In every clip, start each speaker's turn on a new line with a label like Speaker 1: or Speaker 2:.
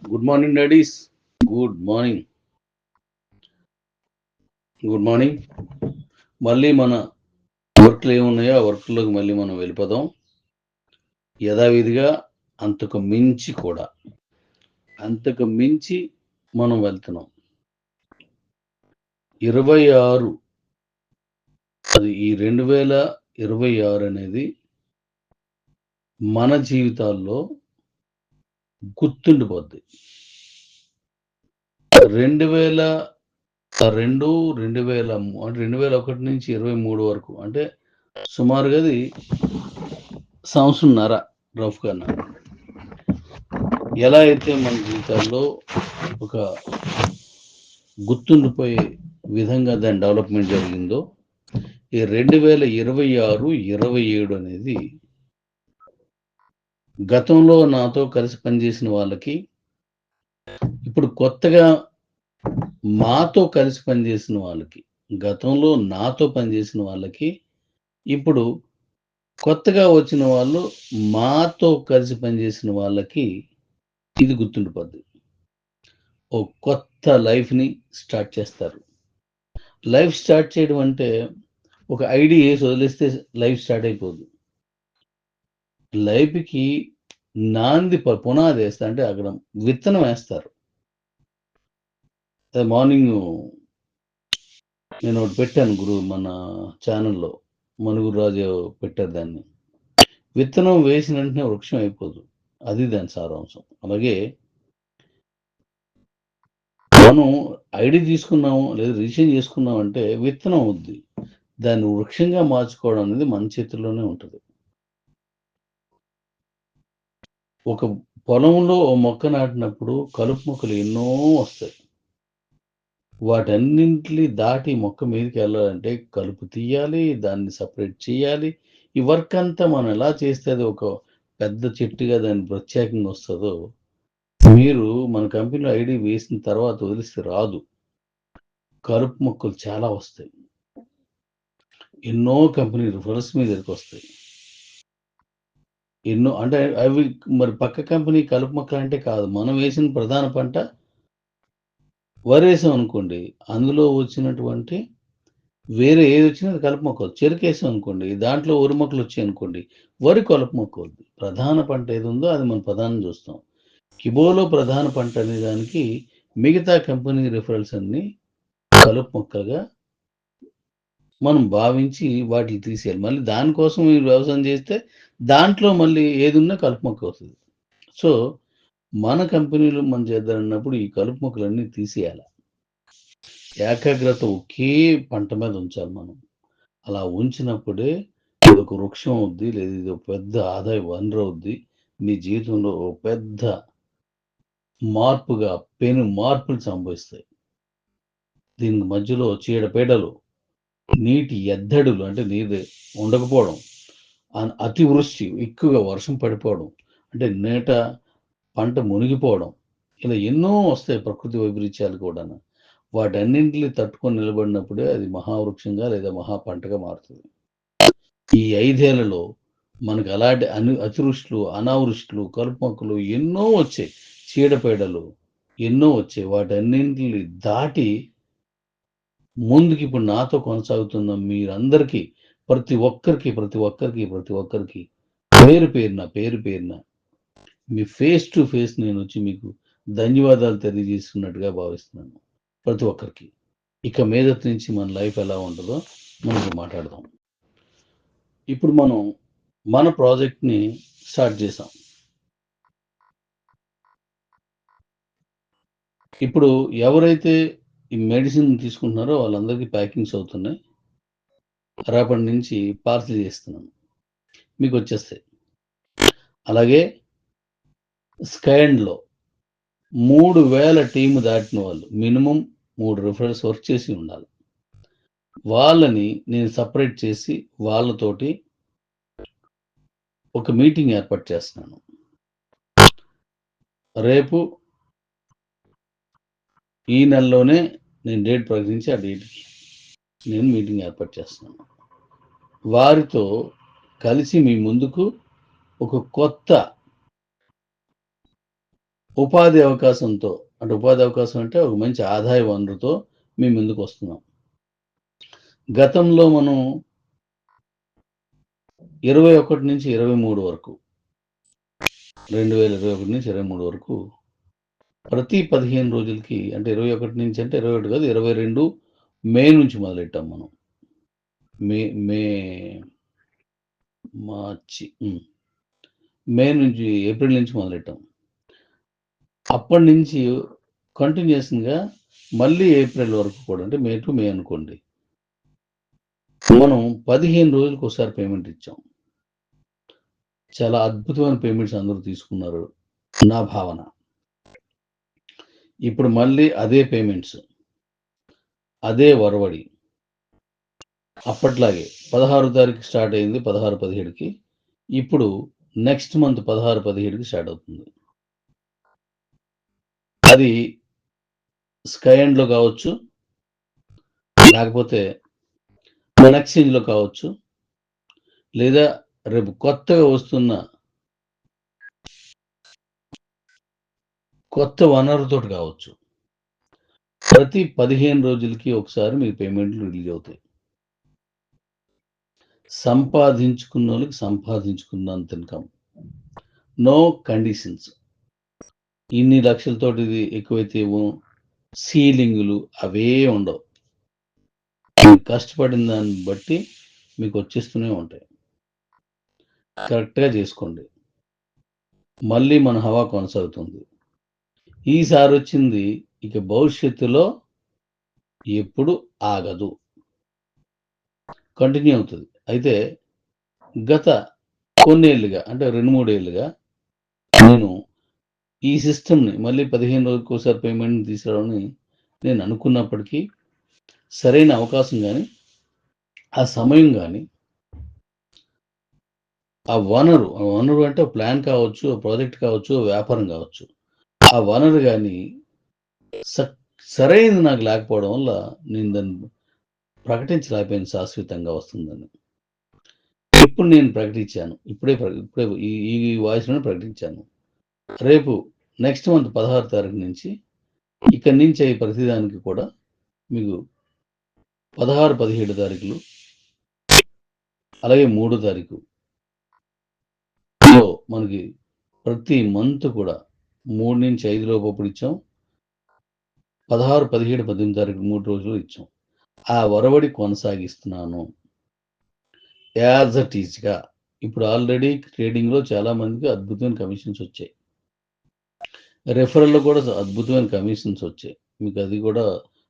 Speaker 1: Good morning daddy's. Good morning. Good morning. మళ్ళీ మన వర్క్లు ఏమున్నాయో ఆ వర్క్లోకి మళ్ళీ మనం వెళ్ళిపోదాం. యథావిధిగా అంతకు మించి కూడా మనం వెళ్తున్నాం. 26 అది ఈ 2026 అనేది మన జీవితాల్లో గుర్తుండిపోద్ది. 2002 2001 నుంచి 23 వరకు అంటే సుమారుగా అది సంవత్సరంన్నర రఫ్గా. ఎలా అయితే మన జీవితాల్లో ఒక గుర్తుండిపోయే విధంగా దాని డెవలప్మెంట్ జరిగిందో, ఈ 2026, 27 అనేది గతంలో నాతో కలిసి పనిచేసిన వాళ్ళకి, ఇప్పుడు కొత్తగా మాతో కలిసి పనిచేసిన వాళ్ళకి, గతంలో నాతో పనిచేసిన వాళ్ళకి, ఇప్పుడు కొత్తగా వచ్చిన వాళ్ళు మాతో కలిసి పనిచేసిన వాళ్ళకి ఇది గుర్తుండిపోద్ది. ఓ కొత్త లైఫ్ని స్టార్ట్ చేస్తారు. లైఫ్ స్టార్ట్ చేయడం అంటే ఒక ఐడి వేసి వదిలేస్తే లైఫ్ స్టార్ట్ అయిపోదు. లైఫ్కి నాంది పునాది వేస్తా అంటే అక్కడ విత్తనం వేస్తారు. మార్నింగ్ నేను ఒకటి పెట్టాను మన ఛానల్లో, మనుగురు రాజు పెట్టారు దాన్ని. విత్తనం వేసిన వెంటనే వృక్షం అయిపోదు, అది దాని సారాంశం. అలాగే మనం ఐడి తీసుకున్నాము లేదా రిజిస్ట్రేషన్ చేసుకున్నాం అంటే విత్తనం అవుద్ది. దాన్ని వృక్షంగా మార్చుకోవడం అనేది మన చేతుల్లోనే ఉంటుంది. ఒక పొలంలో ఓ మొక్క నాటినప్పుడు కలుపు మొక్కలు ఎన్నో వస్తాయి. వాటన్నింటినీ దాటి మొక్క మీదకి వెళ్ళాలంటే కలుపు తీయాలి, దాన్ని సపరేట్ చేయాలి. ఈ వర్క్ అంతా మనం ఎలా చేస్తే అది ఒక పెద్ద చెట్టుగా దాన్ని ప్రత్యేకంగా వస్తుందో, మీరు మన కంపెనీలో ఐడి వేసిన తర్వాత వదిలిస్తే రాదు. కలుపు మొక్కలు చాలా వస్తాయి. ఎన్నో కంపెనీ రిఫరల్స్ మీ దగ్గరికి వస్తాయి. ఎన్నో అంటే అవి మరి పక్క కంపెనీ కలుపు మొక్కలు అంటే కాదు. మనం వేసిన ప్రధాన పంట వరేసాం అనుకోండి, అందులో వచ్చినటువంటి వేరే ఏది వచ్చినా అది కలుపు మొక్క. చెరుకేసాం అనుకోండి, దాంట్లో వరి మొక్కలు వచ్చాయి అనుకోండి, వరి కలుపు మొక్క అవుద్ది. ప్రధాన పంట ఏది ఉందో అది మనం ప్రధానం చూస్తాం. కిబోలో ప్రధాన పంట అనే దానికి మిగతా కంపెనీ రిఫరల్స్ అన్ని కలుపు మొక్కలుగా మనం భావించి వాటిని తీసేయాలి. మళ్ళీ దానికోసం మీరు వ్యవసాయం చేస్తే దాంట్లో మళ్ళీ ఏది ఉన్నా కలుపు మొక్క అవుతుంది. సో మన కంపెనీలో మనం చేద్దామన్నప్పుడు ఈ కలుపు మొక్కలన్నీ తీసేయాలి. ఏకాగ్రత ఒకే పంట మీద ఉంచాలి మనం. అలా ఉంచినప్పుడే ఇది ఒక వృక్షం అవుద్ది, లేదా ఇది ఒక పెద్ద ఆదాయ వనరు అవుద్ది. మీ జీవితంలో ఒక పెద్ద మార్పుగా పెను మార్పులు సంభవిస్తాయి. దీనికి మధ్యలో చీడపీడలు, నీటి ఎద్దడులు అంటే నీరు ఉండకపోవడం, అతివృష్టి, ఎక్కువగా వర్షం పడిపోవడం, అంటే నేట పంట మునిగిపోవడం, ఇలా ఎన్నో వస్తాయి ప్రకృతి వైపరీత్యాలు కూడా. వాటన్నింటినీ తట్టుకొని నిలబడినప్పుడే అది మహావృక్షంగా లేదా మహా పంటగా మారుతుంది. ఈ 5 ఏళ్లలో మనకు అలాంటి అతివృష్టులు, అనావృష్టులు, కలుపు మొక్కలు ఎన్నో వచ్చాయి, చీడపీడలు ఎన్నో వచ్చాయి. వాటన్నింటిని దాటి ముందుకి ఇప్పుడు నాతో కొనసాగుతున్న మీరందరికీ, ప్రతి ఒక్కరికి పేరు పేరున మీ ఫేస్ టు ఫేస్ నేను వచ్చి మీకు ధన్యవాదాలు తెలియజేస్తున్నట్టుగా భావిస్తున్నాను. ప్రతి ఒక్కరికి ఇక మీదటి నుంచి మన లైఫ్ ఎలా ఉంటుందో మనం మాట్లాడదాం. ఇప్పుడు మనం మన ప్రాజెక్ట్ని స్టార్ట్ చేసాం. ఇప్పుడు ఎవరైతే ఈ మెడిసిన్ తీసుకుంటున్నారో వాళ్ళందరికీ ప్యాకింగ్స్ అవుతున్నాయి. రేపటి నుంచి పార్సిల్ చేస్తున్నాను, మీకు వచ్చేస్తాయి. అలాగే స్కైండ్లో 3000 టీము దాటిన వాళ్ళు మినిమం 3 రిఫరల్స్ వర్క్ చేసి ఉండాలి. వాళ్ళని నేను సపరేట్ చేసి వాళ్ళతోటి ఒక మీటింగ్ ఏర్పాటు చేస్తున్నాను. రేపు ఈ నెలలోనే నేను డేట్ ప్రకటించి ఆ డేట్కి నేను మీటింగ్ ఏర్పాటు చేస్తున్నాను. వారితో కలిసి మీ ముందుకు ఒక కొత్త ఉపాధి అవకాశంతో, అంటే ఉపాధి అవకాశం అంటే ఒక మంచి ఆదాయ వనరుతో మీ ముందుకు వస్తున్నాం. గతంలో మనం 21 నుంచి 23 వరకు 2021 నుంచి 23 వరకు ప్రతి 15 రోజులకి, అంటే 21 నుంచి అంటే 21 కాదు 22 మే నుంచి మొదలెట్టాం మనం. మే మార్చి మే నుంచి ఏప్రిల్ నుంచి మొదలెట్టాం. అప్పటి నుంచి కంటిన్యూస్గా మళ్ళీ ఏప్రిల్ వరకు కూడా, అంటే మే టు మే అనుకోండి, మనం 15 రోజులకు ఒకసారి పేమెంట్ ఇచ్చాం. చాలా అద్భుతమైన పేమెంట్స్ అందరూ తీసుకున్నారు నా భావన. ఇప్పుడు మళ్ళీ అదే పేమెంట్స్, అదే వరవడి అప్పట్లాగే 16 తారీఖు స్టార్ట్ అయింది, 16-17కి. ఇప్పుడు నెక్స్ట్ మంత్ 16-17కి స్టార్ట్ అవుతుంది. అది స్కై ఎండ్లో కావచ్చు, లేకపోతే మన ఎక్స్చేంజ్లో కావచ్చు, లేదా రేపు కొత్తగా వస్తున్న కొత్త వనరుతో కావచ్చు. ప్రతి 15 రోజులకి ఒకసారి మీ పేమెంట్లు రిలీజ్ అవుతాయి. సంపాదించుకున్న వాళ్ళకి సంపాదించుకున్నంత ఇన్కమ్, నో కండిషన్స్. ఇన్ని లక్షలతోటి ఇది ఎక్కువైతే సీలింగులు అవే ఉండవు. కష్టపడిన దాన్ని బట్టి మీకు వచ్చేస్తూనే ఉంటాయి. కరెక్ట్గా చేసుకోండి, మళ్ళీ మన హవా కొనసాగుతుంది. ఈసారి వచ్చింది ఇక భవిష్యత్తులో ఎప్పుడు ఆగదు, కంటిన్యూ అవుతుంది. అయితే గత కొన్నేళ్ళుగా, అంటే 2-3 ఏళ్ళుగా నేను ఈ సిస్టమ్ని మళ్ళీ 15 రోజులకు ఒకసారి పేమెంట్ తీసుకురావాలని నేను అనుకున్నప్పటికీ సరైన అవకాశం కానీ, ఆ సమయం కానీ, ఆ వనరు అంటే ప్లాన్ కావచ్చు, ప్రాజెక్ట్ కావచ్చు, వ్యాపారం కావచ్చు, ఆ వనరు కానీ సరైనది నాకు లేకపోవడం వల్ల నేను దాన్ని ప్రకటించలేకపోయింది శాశ్వతంగా వస్తుందని. ఇప్పుడు నేను ప్రకటించాను, ఇప్పుడే ఈ వాయిస్లోనే ప్రకటించాను. రేపు నెక్స్ట్ మంత్ 16 తారీఖు నుంచి ఇక్కడి నుంచి ప్రతిదానికి కూడా మీకు 16-17 తారీఖులు, అలాగే 3 తారీఖు మనకి ప్రతి మంత్ కూడా 3 నుంచి 5 లోపు అప్పుడు ఇచ్చాం. 16, 17, 18 తారీఖు 3 రోజులు ఇచ్చాం. ఆ వరవడి కొనసాగిస్తున్నాను యాజ్ అట్ ఈజ్గా. ఇప్పుడు ఆల్రెడీ ట్రేడింగ్లో చాలా మందికి అద్భుతమైన కమిషన్స్ వచ్చాయి. రెఫరల్లో కూడా అద్భుతమైన కమిషన్స్ వచ్చాయి. మీకు అది కూడా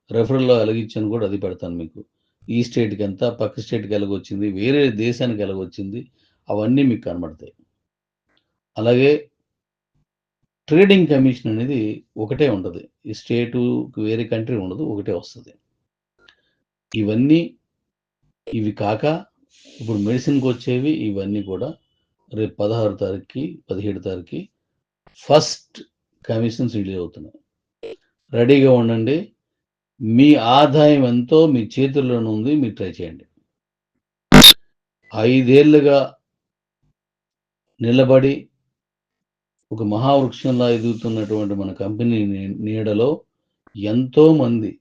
Speaker 1: రెఫరల్లో ఎలాగిచ్చాను కూడా అది పెడతాను మీకు. ఈ స్టేట్కి ఎంత, పక్క స్టేట్కి ఎలాగొచ్చింది, వేరే దేశానికి ఎలాగొచ్చింది, అవన్నీ మీకు కనబడతాయి. అలాగే ట్రేడింగ్ కమిషన్ అనేది ఒకటే ఉంటుంది. ఈ స్టేటు వేరే కంట్రీ ఉండదు, ఒకటే వస్తుంది. ఇవి కాక ఇప్పుడు మెడిసిన్కి వచ్చేవి ఇవన్నీ కూడా రేపు 16 తారీఖుకి 17 తారీఖుకి ఫస్ట్ కమిషన్స్ రిలీజ్ అవుతున్నాయి. రెడీగా ఉండండి. మీ ఆదాయం ఎంతో మీ చేతుల్లోనే ఉంది, మీరు ట్రై చేయండి. 5 ఏళ్ళుగా నిలబడి ఒక మహావృక్షంలా ఎదుగుతున్నటువంటి మన కంపెనీ నీడలో ఎంతోమంది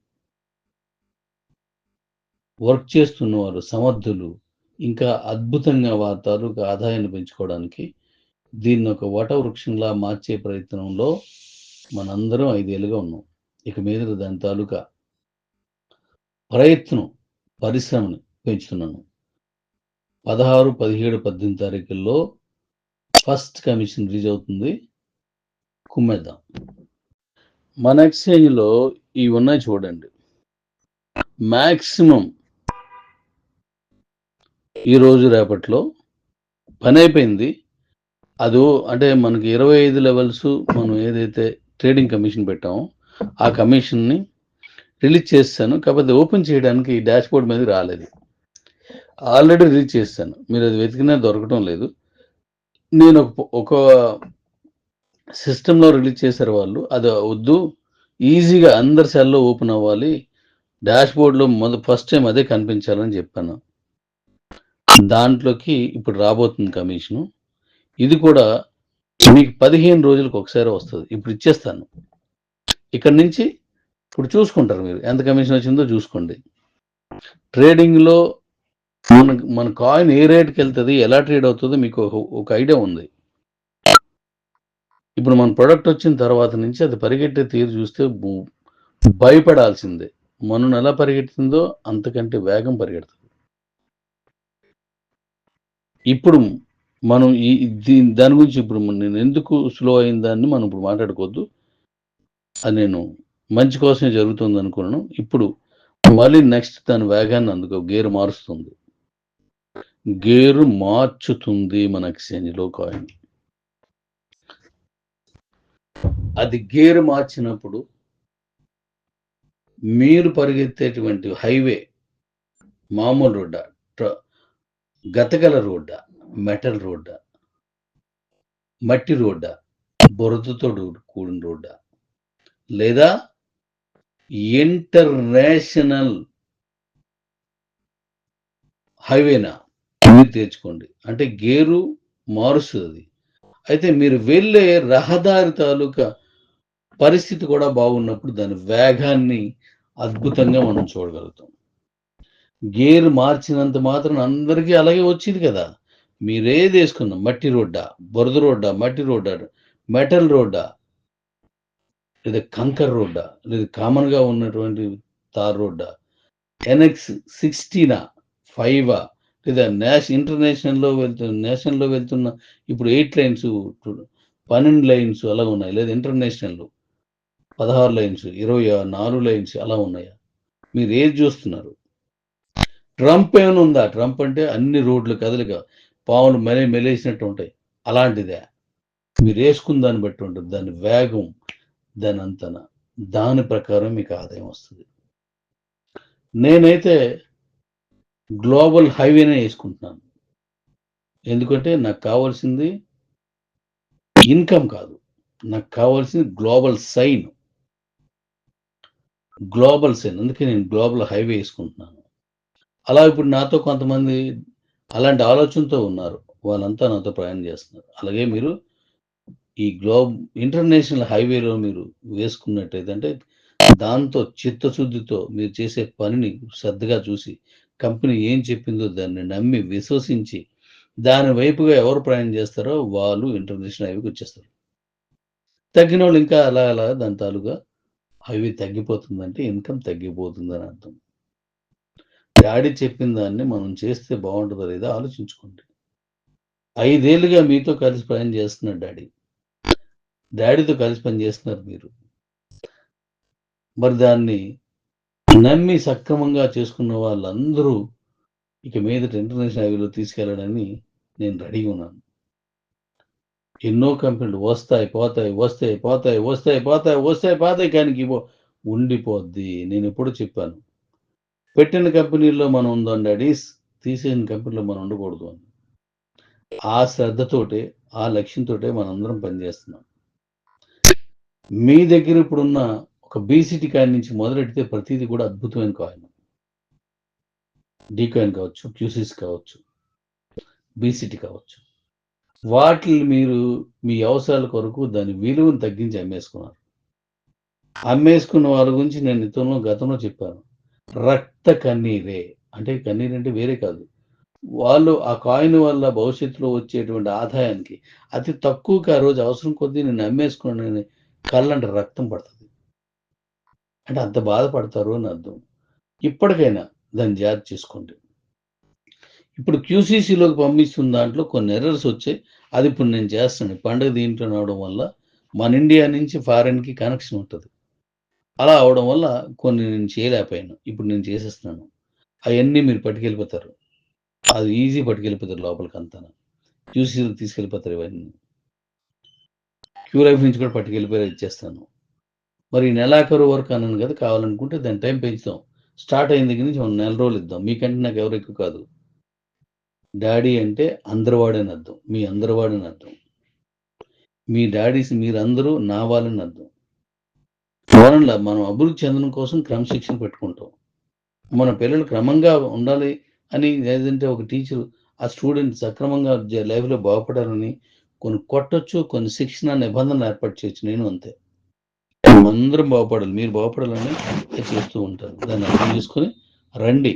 Speaker 1: వర్క్ చేస్తున్నవారు, సమర్థులు, ఇంకా అద్భుతంగా వారి తాలూకు ఆదాయాన్ని పెంచుకోవడానికి దీన్ని ఒక వటవృక్షంలా మార్చే ప్రయత్నంలో మనందరం 5 ఏళ్ళుగా ఉన్నాం. ఇక మీద దాని తాలూకా ప్రయత్నం, పరిశ్రమని పెంచుతున్నాను. 16, 17, 18 తారీఖుల్లో ఫస్ట్ కమిషన్ రిలీజ్ అవుతుంది. కుమ్మేద్దాం. మన ఎక్స్చేంజ్లో ఇవి ఉన్నాయి చూడండి. మ్యాక్సిమం ఈరోజు రేపట్లో పని అయిపోయింది. అది అంటే మనకి 25 లెవెల్స్ మనం ఏదైతే ట్రేడింగ్ కమిషన్ పెట్టామో ఆ కమిషన్ని రిలీజ్ చేస్తాను. కాకపోతే ఓపెన్ చేయడానికి డాష్ బోర్డ్ మీద రాలేదు. ఆల్రెడీ రిలీజ్ చేస్తాను, మీరు అది వెతికినా దొరకటం లేదు. నేను ఒక సిస్టంలో రిలీజ్ చేశారు వాళ్ళు. అది వద్దు, ఈజీగా అందరి సెల్లో ఓపెన్ అవ్వాలి, డాష్ బోర్డ్లో ఫస్ట్ టైం అదే కనిపించాలని చెప్పాను. దాంట్లోకి ఇప్పుడు రాబోతుంది కమిషను. ఇది కూడా మీకు 15 రోజులకు ఒకసారి వస్తది. ఇప్పుడు ఇచ్చేస్తాను. ఇక్కడి నుంచి ఇప్పుడు చూసుకుంటారు మీరు. ఎంత కమిషన్ వచ్చిందో చూసుకోండి. ట్రేడింగ్‌లో మన కాయిన్ ఏ రేట్‌కెళ్తది, ఎలా ట్రేడ్ అవుతదో మీకు ఒక ఐడియా ఉంది. ఇప్పుడు మన ప్రొడక్ట్ వచ్చిన తర్వాత నుంచి అది పరిగెట్టే తీరు చూస్తే భయపడాల్సిందే. మనం ఎలా పరిగెడుతుందో అంతకంటే వేగం పరిగెడుతుంది. ఇప్పుడు మనం దాని గురించి ఇప్పుడు నేను ఎందుకు స్లో అయిన దాన్ని మనం ఇప్పుడు మాట్లాడుకోవద్దు. అది నేను మంచి కోసమే జరుగుతుంది అనుకున్నాను. ఇప్పుడు మళ్ళీ నెక్స్ట్ దాని వేగాన్ని అందుకో గేర్ మారుస్తుంది. గేరు మార్చుతుంది మన ఎక్స్‌చేంజ్‌లో కాయిన్. అది గేర్ మార్చినప్పుడు మీరు పరిగెత్తేటువంటి హైవే మామూలు రోడ్డా, గతగల రోడ్డా, మెటల్ రోడ్డా, మట్టి రోడ్డా, బురదతో కూడిన రోడ్డా, లేదా ఇంటర్నేషనల్ హైవేనా మీరు తెచ్చుకోండి. అంటే గేరు మారుస్తుంది. అయితే మీరు వెళ్ళే రహదారి తాలూకా పరిస్థితి కూడా బాగున్నప్పుడు దాని వేగాన్ని అద్భుతంగా మనం చూడగలుగుతాం. గేర్ మార్చినంత మాత్రం అందరికీ అలాగే వచ్చింది కదా! మీరేది వేసుకున్నా మట్టి రోడ్డా, బురద రోడ్డా, మట్టి రోడ్డా, మెటల్ రోడ్డా, లేదా కంకర్ రోడ్డా, లేదా కామన్‌గా ఉన్నటువంటి తార్ రోడ్డా, ఎన్ఎక్స్ 16 5 లేదా నేషనల్లో వెళ్తున్న ఇప్పుడు 8 లైన్స్ 12 లైన్స్ అలా ఉన్నాయి. లేదా ఇంటర్నేషనల్ 16 లైన్స్, 24 లైన్స్ అలా ఉన్నాయా? మీరు ఏది చూస్తున్నారు? ట్రంప్ ఏమైనా ఉందా? ట్రంప్ అంటే అన్ని రోడ్లు కదలిక పాములు మెలేసినట్టు ఉంటాయి. అలాంటిదే. మీరు వేసుకున్న దాన్ని బట్టి ఉంటుంది. దాని వేగం, దాని అంతన, దాని ప్రకారం మీకు ఆదాయం వస్తుంది. నేనైతే గ్లోబల్ హైవేనే వేసుకుంటున్నాను. ఎందుకంటే నాకు కావాల్సింది ఇన్కమ్ కాదు. నాకు కావాల్సింది గ్లోబల్ సైన్. అందుకే నేను గ్లోబల్ హైవే వేసుకుంటున్నాను. అలా ఇప్పుడు నాతో కొంతమంది అలాంటి ఆలోచనతో ఉన్నారు. వాళ్ళంతా నాతో ప్రయాణం చేస్తున్నారు. అలాగే మీరు ఈ ఇంటర్నేషనల్ హైవేలో మీరు వేసుకున్నట్టయితే అంటే దాంతో చిత్తశుద్ధితో మీరు చేసే పనిని శ్రద్ధగా చూసి కంపెనీ ఏం చెప్పిందో దాన్ని నమ్మి విశ్వసించి దాని వైపుగా ఎవరు ప్రయాణం చేస్తారో వాళ్ళు ఇంటర్నేషనల్ హైవేకి వచ్చేస్తారు. తగ్గిన వాళ్ళు ఇంకా అలా అలా దాని తాలూగా హైవే తగ్గిపోతుందంటే ఇన్కమ్ తగ్గిపోతుందని అర్థం. డాడీ చెప్పిన దాన్ని మనం చేస్తే బాగుంటుందో లేదో ఆలోచించుకోండి. 5 ఏళ్లుగా మీతో కలిసి ప్రయాణం చేస్తున్నాడు డాడీ. డాడీతో కలిసి పని చేస్తున్నారు మీరు. మరి దాన్ని నమ్మి సక్రమంగా చేసుకున్న వాళ్ళందరూ ఇక మీదట ఇంటర్నేషనల్ హైవేలో తీసుకెళ్ళడానికి నేను రెడీగా ఉన్నాను. ఎన్నో కంపెనీలు వస్తాయి, పోతాయి కానీ ఉండిపోద్ది. నేను ఎప్పుడూ చెప్పాను. పెట్టిన కంపెనీల్లో మనం ఉందాం డాడీ, తీసేసిన కంపెనీలో మనం ఉండకూడదు అని. ఆ శ్రద్ధతోటే, ఆ లక్ష్యంతోటే మనందరం పనిచేస్తున్నాం. మీ దగ్గర ఇప్పుడున్న ఒక బీసీటీ కాయిన్ నుంచి మొదలెడితే ప్రతీది కూడా అద్భుతమైన కాయిన్. డీ కాయిన్ కావచ్చు, క్యూసీస్ కావచ్చు, బీసీటీ కావచ్చు. వాటిని మీరు మీ అవసరాల కొరకు దాని విలువను తగ్గించి అమ్మేసుకున్నారు. అమ్మేసుకున్న వాళ్ళ గురించి నేను గతంలో చెప్పాను. రక్త కన్నీరే. అంటే కన్నీరంటే వేరే కాదు. వాళ్ళు ఆ కాయిన్ వల్ల భవిష్యత్తులో వచ్చేటువంటి ఆదాయానికి అతి తక్కువకి ఆ రోజు అవసరం కొద్దీ నేను అమ్మేసుకున్నానని కళ్ళంట రక్తం పడుతుంది. అంటే అంత బాధపడతారు అని అర్థం. ఇప్పటికైనా దాన్ని జాగ్రత్త చేసుకోండి. ఇప్పుడు క్యూసీసీలోకి పంపిస్తున్న దాంట్లో కొన్ని ఎర్రర్స్ వచ్చాయి. అది ఇప్పుడు నేను చేస్తాను. పండుగ దీంట్లో రావడం వల్ల మన ఇండియా నుంచి ఫారెన్‌కి కనెక్షన్ ఉంటది. అలా అవ్వడం వల్ల కొన్ని నేను చేయలేకపోయాను. ఇప్పుడు నేను చేసేస్తున్నాను. అయన్నీ మీరు పట్టుకెళ్ళిపోతారు. అది ఈజీ పట్టుకెళ్ళిపోతారు లోపలికంతాను. క్యూసీసీలోకి తీసుకెళ్ళిపోతారు ఇవన్నీ. క్యూ లైఫ్ నుంచి కూడా పట్టుకెళ్ళిపోయి ఇచ్చేస్తాను. మరి ఈ నెలాఖరు వరకు అన్నాను కదా! కావాలనుకుంటే దాని టైం పెంచుదాం. స్టార్ట్ అయిన దగ్గర నుంచి ఒక నెల రోజులు ఇద్దాం. మీకంటే నాకు ఎవరు ఎక్కువ కాదు. డాడీ అంటే అందరివాడని అర్థం. మీ అందరివాడని అర్థం. మీ డాడీస్ మీరందరూ నా వాళ్ళని అర్థం. మనం అభివృద్ధి చెందడం కోసం క్రమశిక్షణ పెట్టుకుంటాం. మన పిల్లలు క్రమంగా ఉండాలి అని లేదంటే ఒక టీచరు ఆ స్టూడెంట్ సక్రమంగా లైఫ్‌లో బాగుపడాలని కొన్ని కొట్టొచ్చు, కొన్ని శిక్షణ నిబంధనలు ఏర్పాటు చేయొచ్చు. నేను అంతే. అందరం బాగుపడాలి, మీరు బాగుపడాలని చేస్తూ ఉంటారు. దాన్ని అర్థం చేసుకొని రండి.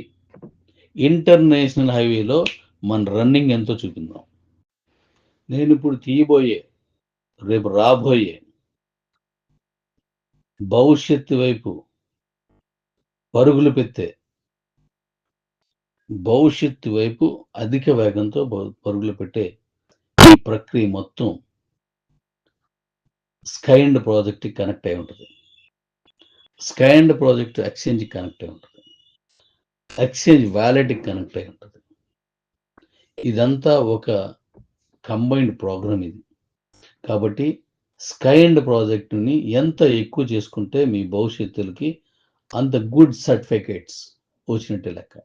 Speaker 1: ఇంటర్నేషనల్ హైవేలో మన రన్నింగ్ ఎంతో చూపిందాం. నేను ఇప్పుడు తీయబోయే, రేపు రాబోయే భవిష్యత్తు వైపు పరుగులు పెట్టే, భవిష్యత్తు వైపు అధిక వేగంతో పరుగులు పెట్టే ఈ ప్రక్రియ మొత్తం స్కైండ్ ప్రాజెక్ట్ కనెక్ట్ అయి ఉంటుంది. స్కైండ్ ప్రాజెక్ట్ ఎక్స్చేంజ్ కనెక్ట్ అయి ఉంటుంది. ఎక్స్చేంజ్ వ్యాలెట్కి కనెక్ట్ అయి ఉంటుంది. ఇదంతా ఒక కంబైన్డ్ ప్రోగ్రామ్ ఇది. కాబట్టి స్కైండ్ ప్రాజెక్టుని ఎంత ఎక్కువ చేసుకుంటే మీ భవిష్యత్తులకి అంత గుడ్ సర్టిఫికేట్స్ వచ్చినట్టే లెక్క.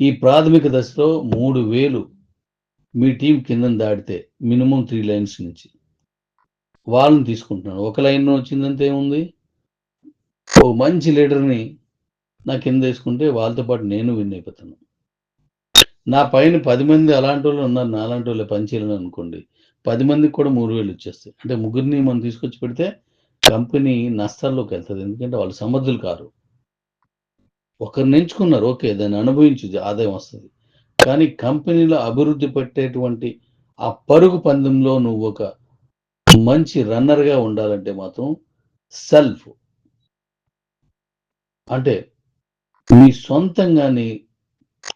Speaker 1: ఈ ప్రాథమిక దశలో 3000 మీ టీం కింద దాటితే మినిమం 3 లైన్స్ నుంచి వాళ్ళని తీసుకుంటున్నాను. ఒక లైన్ వచ్చిందంటే ఏముంది, ఓ మంచి లీడర్ని నా కింద వేసుకుంటే వాళ్ళతో పాటు నేను విన్ అయిపోతాను. నా పైన 10 మంది అలాంటి వాళ్ళు ఉన్నారు, నాలాంటి వాళ్ళు పనిచేయాలని అనుకోండి, 10 మందికి కూడా 3000 వచ్చేస్తాయి. అంటే ముగ్గురిని మనం తీసుకొచ్చి పెడితే కంపెనీ నష్టాల్లోకి వెళ్తుంది. ఎందుకంటే వాళ్ళు సమర్థులు కారు. ఒకరిని ఎంచుకున్నారు, ఓకే, దాన్ని అనుభవించు, ఆదాయం వస్తుంది. కానీ కంపెనీలో అభివృద్ధి పెట్టేటువంటి ఆ పరుగు పందెంలో నువ్వు ఒక మంచి రన్నర్గా ఉండాలంటే మాత్రం సెల్ఫ్, అంటే మీ సొంతంగాని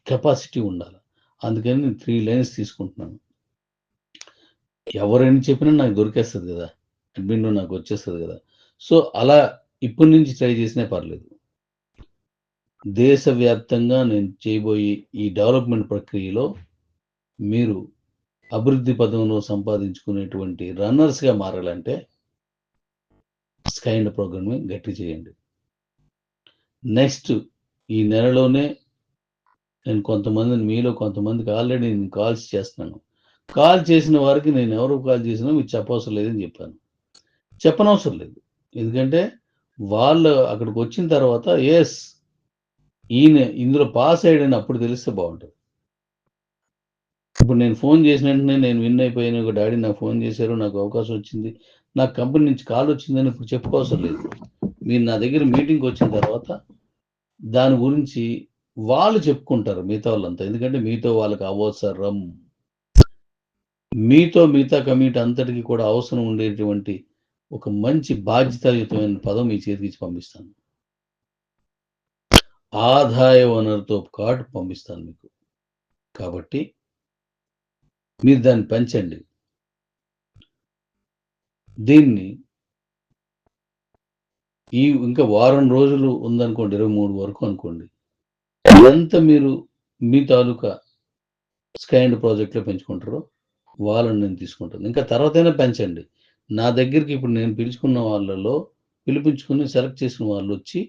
Speaker 1: కెపాసిటీ ఉండాలి. అందుకని నేను 3 లైన్స్ తీసుకుంటున్నాను. ఎవరైనా చెప్పినా నాకు దొరికేస్తుంది కదా, అడ్మిన్లో నాకు వచ్చేస్తుంది కదా. సో అలా ఇప్పటి నుంచి ట్రై చేసినా పర్లేదు. దేశవ్యాప్తంగా నేను చేయబోయే ఈ డెవలప్మెంట్ ప్రక్రియలో మీరు అభివృద్ధి పదంలో సంపాదించుకునేటువంటి రన్నర్స్గా మారాలంటే స్కైండ్ ప్రోగ్రామ్ని గట్టి చేయండి. నెక్స్ట్ ఈ నెలలోనే నేను కొంతమందిని, మీలో కొంతమందికి ఆల్రెడీ నేను కాల్స్ చేస్తున్నాను. కాల్ చేసిన వారికి నేను ఎవరు కాల్ చేసినా మీకు చెప్పవసరం లేదని చెప్పాను. చెప్పనవసరం లేదు. ఎందుకంటే వాళ్ళు అక్కడికి వచ్చిన తర్వాత ఎస్ ఈయన ఇందులో పాస్ అయ్యాడని అప్పుడు తెలిస్తే బాగుంటుంది. ఇప్పుడు నేను ఫోన్ చేసిన వెంటనే నేను విన్ అయిపోయాను, ఒక డాడీ నాకు ఫోన్ చేశారు, నాకు అవకాశం వచ్చింది, నాకు కంపెనీ నుంచి కాల్ వచ్చిందని ఇప్పుడు చెప్పుకోవసరం లేదు. మీరు నా దగ్గర మీటింగ్కి వచ్చిన తర్వాత దాని గురించి వాళ్ళు చెప్పుకుంటారు, మిగతా వాళ్ళంతా. ఎందుకంటే మీతో వాళ్ళకి అవసరం, మీతో మిగతా కమ్యూనిటీ అంతటికి కూడా అవసరం ఉండేటువంటి ఒక మంచి బాధ్యతాయుతమైన పదం మీ చేతికి పంపిస్తాను. ఆదాయ వనరుతో పాటు పంపిస్తాను మీకు. కాబట్టి మీరు దాన్ని పెంచండి. దీన్ని ఇంకా వారం రోజులు ఉందనుకోండి, 23 వరకు అనుకోండి, ఎంత మీరు మీ తాలూకా స్కైండ్ ప్రాజెక్ట్లో పెంచుకుంటారో వాళ్ళని నేను తీసుకుంటాను. ఇంకా తర్వాతైనా పెంచండి. నా దగ్గరికి ఇప్పుడు నేను పిలుచుకున్న వాళ్ళలో పిలిపించుకుని సెలెక్ట్ చేసిన వాళ్ళు వచ్చి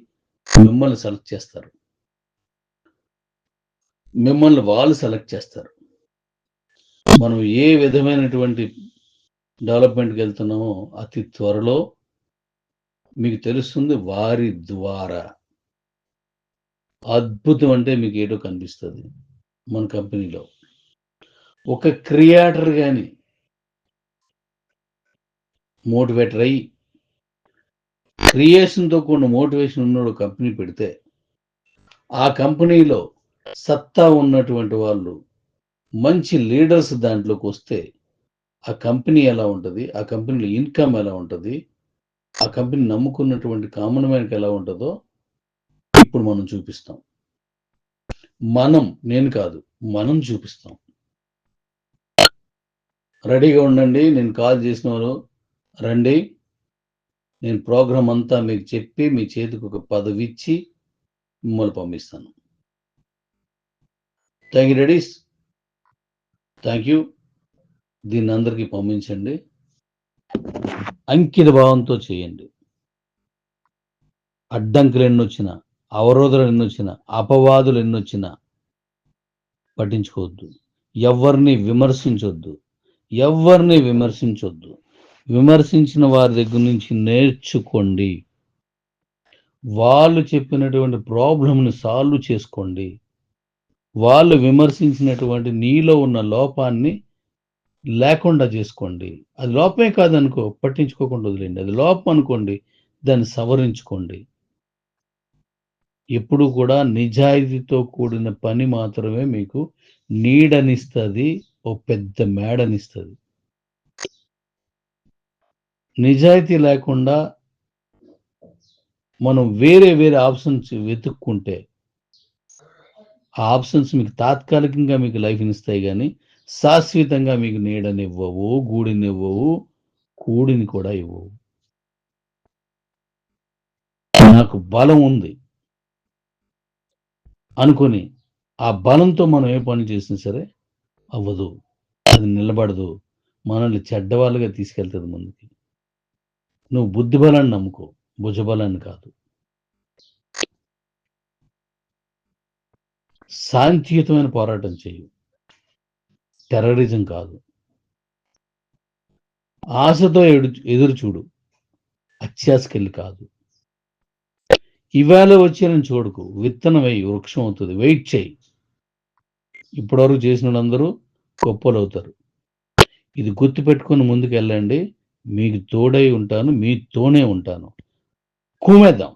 Speaker 1: మిమ్మల్ని సెలెక్ట్ చేస్తారు, మిమ్మల్ని వాళ్ళు సెలెక్ట్ చేస్తారు. మనం ఏ విధమైనటువంటి డెవలప్మెంట్కి వెళ్తున్నామో అతి త్వరలో మీకు తెలుస్తుంది. వారి ద్వారా అద్భుతం అంటే మీకు ఏటో కనిపిస్తుంది. మన కంపెనీలో ఒక క్రియేటర్ కానీ మోటివేటర్ అయ్యి క్రియేషన్తో కూడిన మోటివేషన్ ఉన్నాడు కంపెనీ పెడితే, ఆ కంపెనీలో సత్తా ఉన్నటువంటి వాళ్ళు మంచి లీడర్స్ దాంట్లోకి వస్తే ఆ కంపెనీ ఎలా ఉంటుంది, ఆ కంపెనీలో ఇన్కమ్ ఎలా ఉంటుంది, ఆ కంపెనీ నమ్ముకున్నటువంటి కామన్ మ్యాన్కి ఎలా ఉంటుందో ఇప్పుడు మనం చూపిస్తాం. నేను కాదు, మనం చూపిస్తాం. రెడీగా ఉండండి. నేను కాల్ చేసిన వాళ్ళు రండి. నేను ప్రోగ్రామ్ అంతా మీకు చెప్పి మీ చేతికి ఒక పదవి ఇచ్చి మిమ్మల్ని పంపిస్తాను. Thank you Redis, thank you. దీన్ని అందరికీ పంపించండి. అంకిత భావంతో చేయండి. అడ్డంకులు ఎన్నొచ్చినా, అవరోధాలు ఎన్నొచ్చినా, అపవాదులు ఎన్నొచ్చినా పట్టించుకోవద్దు. ఎవరిని విమర్శించొద్దు. విమర్శించిన వారి దగ్గర నుంచి నేర్చుకోండి. వాళ్ళు చెప్పినటువంటి ప్రాబ్లంని సాల్వ్ చేసుకోండి. వాళ్ళు విమర్శించినటువంటి నీలో ఉన్న లోపాన్ని లేకుండా చేసుకోండి. అది లోపమే కాదనుకో పట్టించుకోకుండా వదిలేయండి. అది లోపం అనుకోండి, దాన్ని సవరించుకోండి. ఎప్పుడు కూడా నిజాయితీతో కూడిన పని మాత్రమే మీకు నీడనిస్తది. ఓ పెద్ద మేడనిస్తది. నిజాయితీ లేకుండా మనం వేరే వేరే ఆప్షన్స్ వెతుక్కుంటే, ఆ ఆప్షన్స్ మీకు తాత్కాలికంగా మీకు లైఫ్‌నిస్తాయి గానీ, శాశ్వతంగా మీకు నీడనివ్వవు, గూడినివ్వవు, కూడిని కూడా ఇవ్వవు. నాకు బలం ఉంది అనుకోని, ఆ బలంతో మనం ఏ పని చేసినా సరే అవ్వదు. అది నిలబడదు. మనల్ని చెడ్డవాళ్ళుగా తీసుకెళ్తది ముందుకి. నువ్వు బుద్ధి బలాన్ని నమ్ముకో. భుజబలాన్ని కాదు. శాంతియుతమైన పోరాటం చెయ్యి. టెర్రరిజం కాదు. ఆశతో ఎదురు చూడు. అత్యాశకెళ్ళి కాదు. ఇవాళ వచ్చానని చూడకు. విత్తనం వెయ్యి వృక్షం అవుతది. వెయిట్ చెయ్యి. ఇప్పటివరకు చేసినోళ్ళందరూ గొప్పోళ్ళవుతారు. ఇది గుర్తుపెట్టుకొని ముందుకెళ్ళండి. మీకు తోడై ఉంటాను. మీతోనే ఉంటాను. కుమ్మేద్దాం.